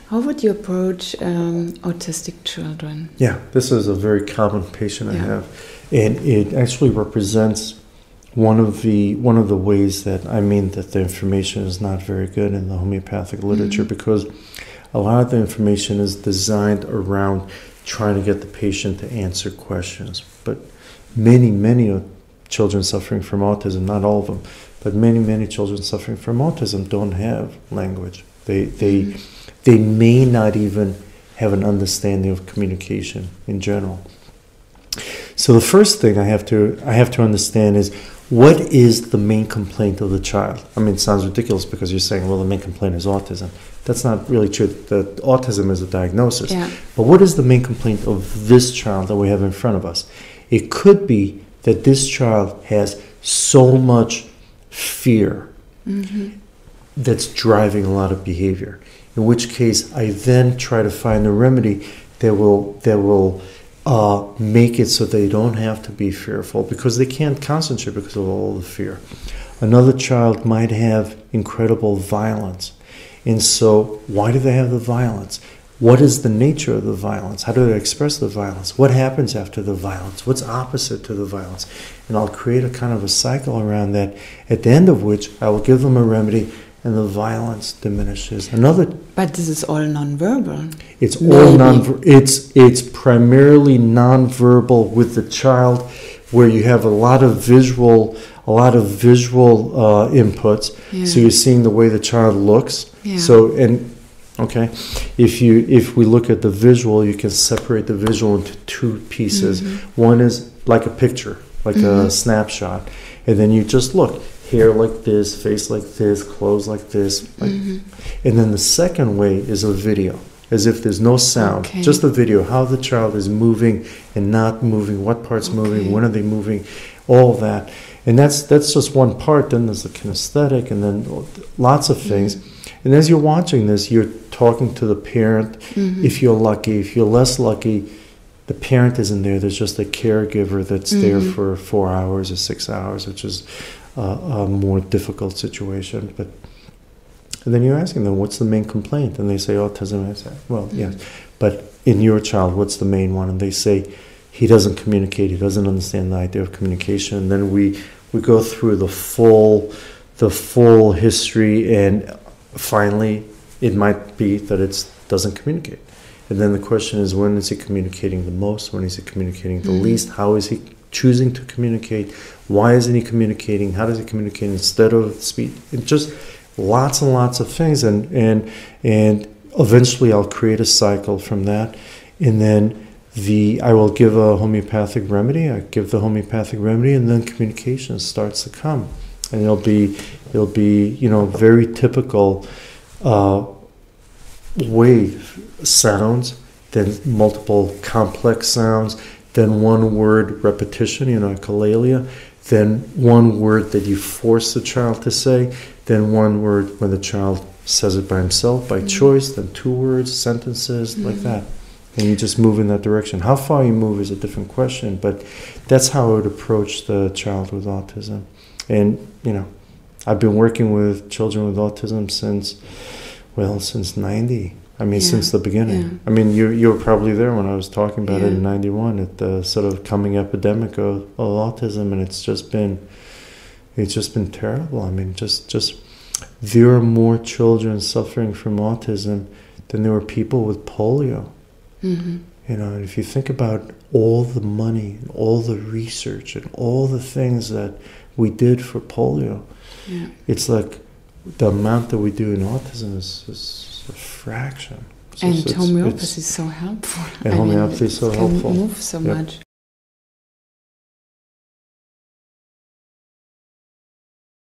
How would you approach autistic children? Yeah, this is a very common patient I have, and it actually represents one of the ways that that the information is not very good in the homeopathic literature, because a lot of the information is designed around trying to get the patient to answer questions. But many children suffering from autism, not all of them, but many children suffering from autism don't have language. They may not even have an understanding of communication in general. So the first thing I have to understand is, what is the main complaint of the child? I mean, it sounds ridiculous because you're saying, well, the main complaint is autism. That's not really true. The autism is a diagnosis. Yeah. But what is the main complaint of this child that we have in front of us? It could be that this child has so much fear that's driving a lot of behavior. In which case, I then try to find a remedy that will make it so they don't have to be fearful, because they can't concentrate because of all the fear. Another child might have incredible violence. And so why do they have the violence? What is the nature of the violence? How do they express the violence? What happens after the violence? What's opposite to the violence? And I'll create a kind of a cycle around that, at the end of which I will give them a remedy and the violence diminishes. But this is all nonverbal. It's all it's primarily nonverbal with the child, where you have a lot of visual inputs. Yeah. So you're seeing the way the child looks. Yeah. If we look at the visual, you can separate the visual into two pieces. One is like a picture, like a snapshot, and then you just look. Hair like this, face like this, clothes like this. And then the second way is a video, as if there's no sound, just a video, how the child is moving and not moving, what part's moving, when are they moving, all that. And that's just one part. Then there's the kinesthetic, and then lots of things. And as you're watching this, you're talking to the parent. If you're lucky, if you're less lucky, the parent isn't there. There's just a caregiver that's there for 4 hours or 6 hours, which is a more difficult situation. And then you're asking them, what's the main complaint? And they say autism. And I say, well, yes. But in your child, what's the main one? And they say, he doesn't communicate. He doesn't understand the idea of communication. And then we go through the full history, and finally, it might be that it doesn't communicate. And then the question is, when is he communicating the most? When is he communicating the least? How is he choosing to communicate? Why isn't he communicating? How does he communicate instead of speech? It's just lots and lots of things, and eventually I'll create a cycle from that, and then I will give a homeopathic remedy. I give the homeopathic remedy, and then communication starts to come, and it'll be very typical wave sounds, then multiple complex sounds, then one word repetition, echolalia, then one word that you force the child to say, then one word when the child says it by himself, by choice, then 2 words, sentences, like that. And you just move in that direction. How far you move is a different question, but that's how I would approach the child with autism. And, I've been working with children with autism since 90. Since the beginning. Yeah. You were probably there when I was talking about it in 91 at the sort of coming epidemic of autism, and it's just been terrible. Just there are more children suffering from autism than there were people with polio. And if you think about all the money, and all the research, and all the things that we did for polio, it's like the amount that we do in autism is a fraction. And homeopathy is so helpful. And homeopathy is so helpful. It can move so much.